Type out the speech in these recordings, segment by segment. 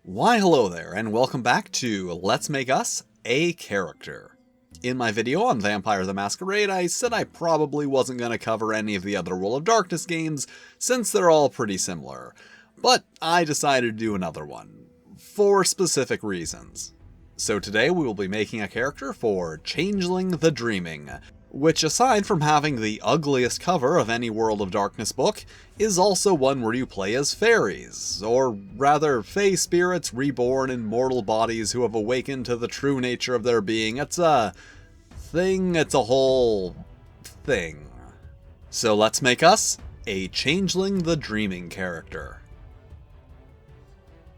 Why hello there, and welcome back to Let's Make Us a Character. In my video on Vampire the Masquerade, I said I probably wasn't going to cover any of the other World of Darkness games, since they're all pretty similar. But I decided to do another one, for specific reasons. So today we will be making a character for Changeling the Dreaming, which aside from having the ugliest cover of any World of Darkness book, is also one where you play as faeries, or rather fae spirits reborn in mortal bodies who have awakened to the true nature of their being. It's a thing, it's a whole thing. So let's make us a Changeling the Dreaming character.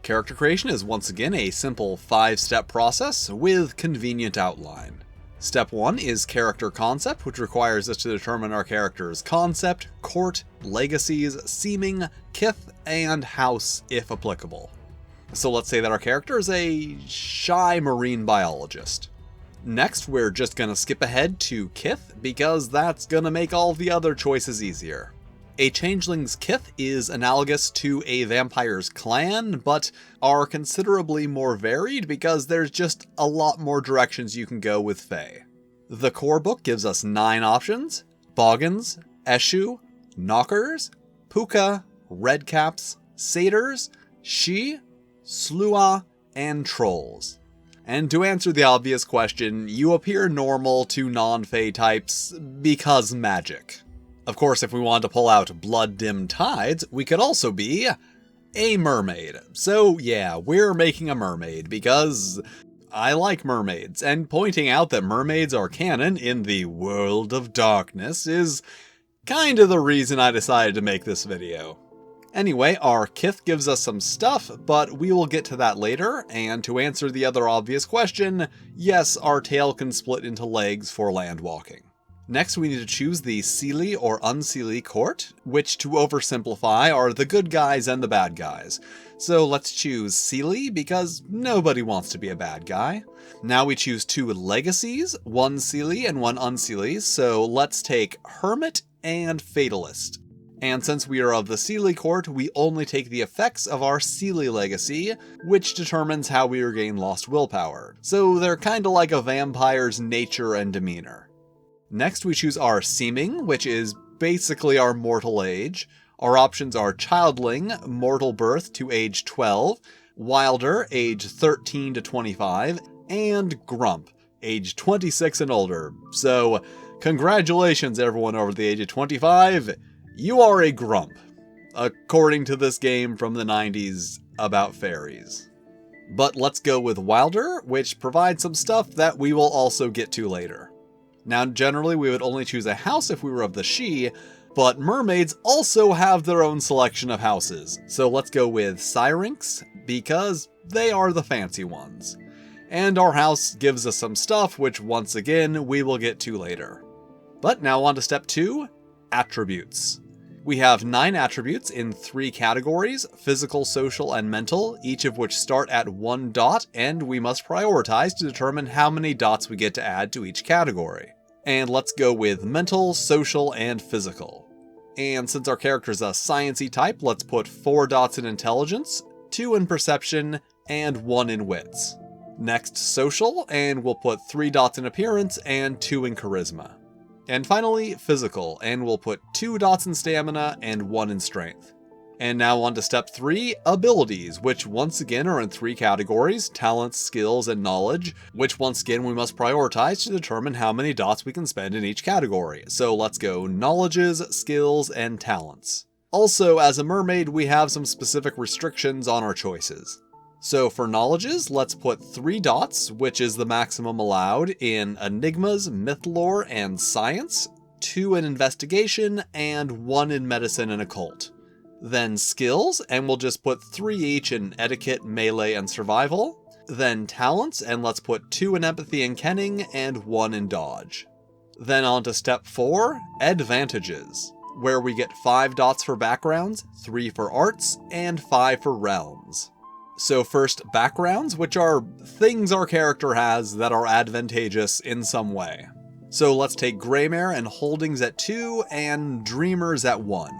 Character creation is once again a simple 5-step process with convenient outline. Step 1 is character concept, which requires us to determine our character's concept, court, legacies, seeming, kith, and house if applicable. So let's say that our character is a shy marine biologist. Next, we're just going to skip ahead to kith, because that's going to make all the other choices easier. A changeling's kith is analogous to a vampire's clan, but are considerably more varied because there's just a lot more directions you can go with fae. The core book gives us 9 options: boggans, eshu, knockers, puka, redcaps, satyrs, she, slua, and trolls. And to answer the obvious question, you appear normal to non-fae types because magic. Of course, if we wanted to pull out blood-dimmed tides, we could also be a mermaid. So yeah, we're making a mermaid because I like mermaids, and pointing out that mermaids are canon in the World of Darkness is kinda the reason I decided to make this video. Anyway, our kith gives us some stuff, but we will get to that later, and to answer the other obvious question, yes, our tail can split into legs for land walking. Next, we need to choose the Seelie or Unseelie court, which, to oversimplify, are the good guys and the bad guys. So let's choose Seelie, because nobody wants to be a bad guy. Now we choose 2 legacies, 1 Seelie and 1 Unseelie, so let's take Hermit and Fatalist. And since we are of the Seelie court, we only take the effects of our Seelie legacy, which determines how we regain lost willpower. So they're kinda like a vampire's nature and demeanor. Next, we choose our seeming, which is basically our mortal age. Our options are Childling, mortal birth to age 12, Wilder, age 13 to 25, and Grump, age 26 and older. So, congratulations everyone over the age of 25, you are a Grump, according to this game from the 90s about fairies. But let's go with Wilder, which provides some stuff that we will also get to later. Now, generally, we would only choose a house if we were of the she, but mermaids also have their own selection of houses. So let's go with Syrinx, because they are the fancy ones. And our house gives us some stuff, which once again, we will get to later. But now on to step 2, attributes. We have 9 attributes in 3 categories: physical, social, and mental, each of which start at 1 dot, and we must prioritize to determine how many dots we get to add to each category. And let's go with mental, social, and physical. And since our character is a sciencey type, let's put 4 dots in intelligence, 2 in perception, and 1 in wits. Next, social, and we'll put 3 dots in appearance and 2 in charisma. And finally, physical, and we'll put 2 dots in stamina and 1 in strength. And now on to step 3, abilities, which once again are in 3 categories: talents, skills, and knowledge, which once again we must prioritize to determine how many dots we can spend in each category. So let's go knowledges, skills, and talents. Also, as a mermaid, we have some specific restrictions on our choices. So for knowledges, let's put 3 dots, which is the maximum allowed, in enigmas, mythlore, and science, 2 in investigation, and 1 in medicine and occult. Then skills, and we'll just put 3 each in etiquette, melee, and survival. Then talents, and let's put 2 in empathy and kenning, and 1 in dodge. Then on to step 4, advantages, where we get 5 dots for backgrounds, 3 for arts, and 5 for realms. So first, backgrounds, which are things our character has that are advantageous in some way. So let's take Greymare and Holdings at 2 and Dreamers at 1.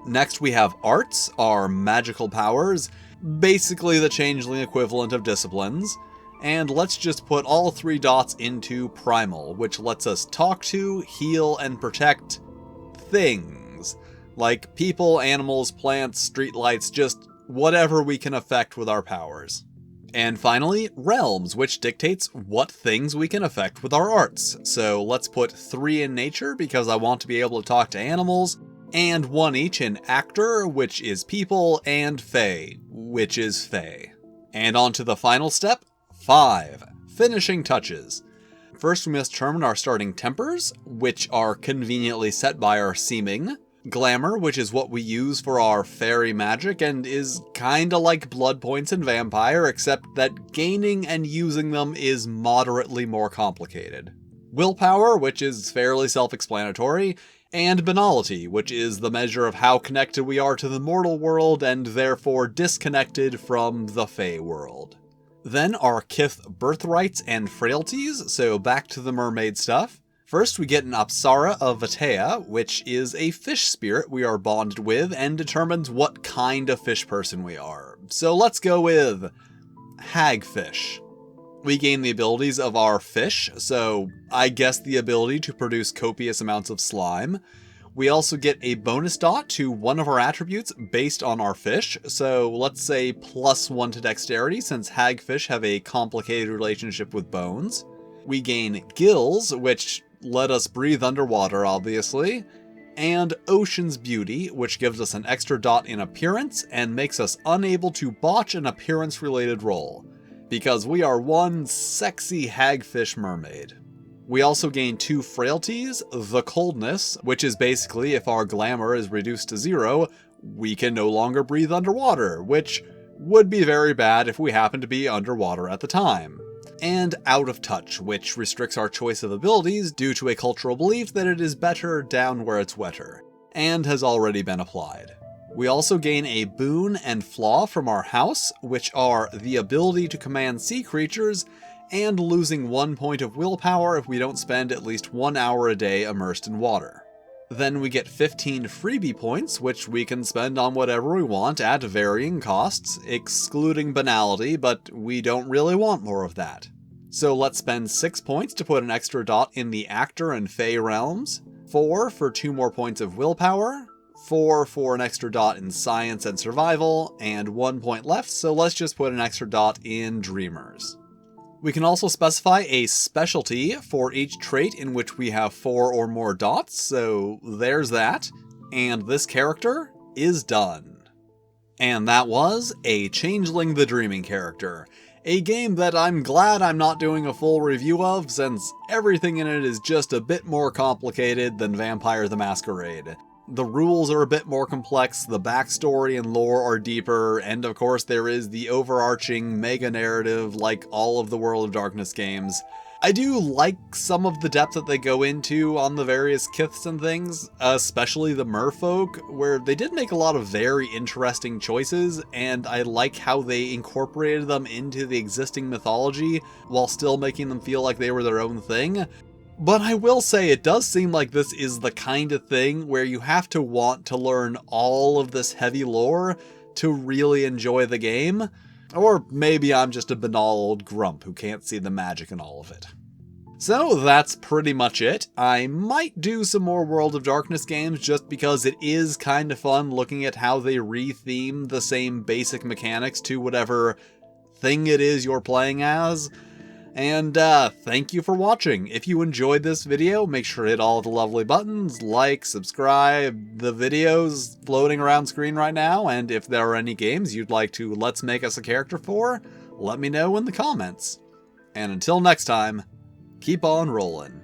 Next we have arts, our magical powers, basically the Changeling equivalent of disciplines. And let's just put all 3 dots into primal, which lets us talk to, heal, and protect things. Like people, animals, plants, streetlights, just whatever we can affect with our powers. And finally, realms, which dictates what things we can affect with our arts. So let's put 3 in nature because I want to be able to talk to animals, and 1 each in actor, which is people, and fae, which is fae. And on to the final step, 5. Finishing touches. First we must determine our starting tempers, which are conveniently set by our seeming. Glamour, which is what we use for our fairy magic and is kinda like blood points in Vampire, except that gaining and using them is moderately more complicated. Willpower, which is fairly self-explanatory, and banality, which is the measure of how connected we are to the mortal world and therefore disconnected from the Fae world. Then our Kith birthrights and frailties, so back to the mermaid stuff. First we get an Apsara of Vatea, which is a fish spirit we are bonded with and determines what kind of fish person we are. So let's go with Hagfish. We gain the abilities of our fish, so I guess the ability to produce copious amounts of slime. We also get a bonus dot to one of our attributes based on our fish, so let's say +1 to dexterity since hagfish have a complicated relationship with bones. We gain gills, which let us breathe underwater obviously, and Ocean's Beauty, which gives us an extra dot in appearance and makes us unable to botch an appearance related roll, because we are one sexy hagfish mermaid. We also gain 2 frailties, the coldness, which is basically if our glamour is reduced to 0, we can no longer breathe underwater, which would be very bad if we happen to be underwater at the time. And out of touch, which restricts our choice of abilities due to a cultural belief that it is better down where it's wetter, and has already been applied. We also gain a boon and flaw from our house, which are the ability to command sea creatures, and losing 1 point of willpower if we don't spend at least 1 hour a day immersed in water. Then we get 15 freebie points, which we can spend on whatever we want at varying costs, excluding banality, but we don't really want more of that. So let's spend 6 points to put an extra dot in the actor and fae realms, 4 for 2 more points of willpower, 4 for an extra dot in science and survival, and 1 point left, so let's just put an extra dot in dreamers. We can also specify a specialty for each trait in which we have 4 or more dots, so there's that. And this character is done. And that was A Changeling the Dreaming Character, a game that I'm glad I'm not doing a full review of since everything in it is just a bit more complicated than Vampire the Masquerade. The rules are a bit more complex, the backstory and lore are deeper, and of course there is the overarching mega narrative like all of the World of Darkness games. I do like some of the depth that they go into on the various kiths and things, especially the merfolk, where they did make a lot of very interesting choices, and I like how they incorporated them into the existing mythology while still making them feel like they were their own thing. But I will say it does seem like this is the kind of thing where you have to want to learn all of this heavy lore to really enjoy the game. Or maybe I'm just a banal old grump who can't see the magic in all of it. So that's pretty much it. I might do some more World of Darkness games just because it is kind of fun looking at how they re-theme the same basic mechanics to whatever thing it is you're playing as. And thank you for watching. If you enjoyed this video, make sure to hit all the lovely buttons, like, subscribe, the videos floating around screen right now, and if there are any games you'd like to Let's Make Us a Character for, let me know in the comments. And until next time, keep on rolling.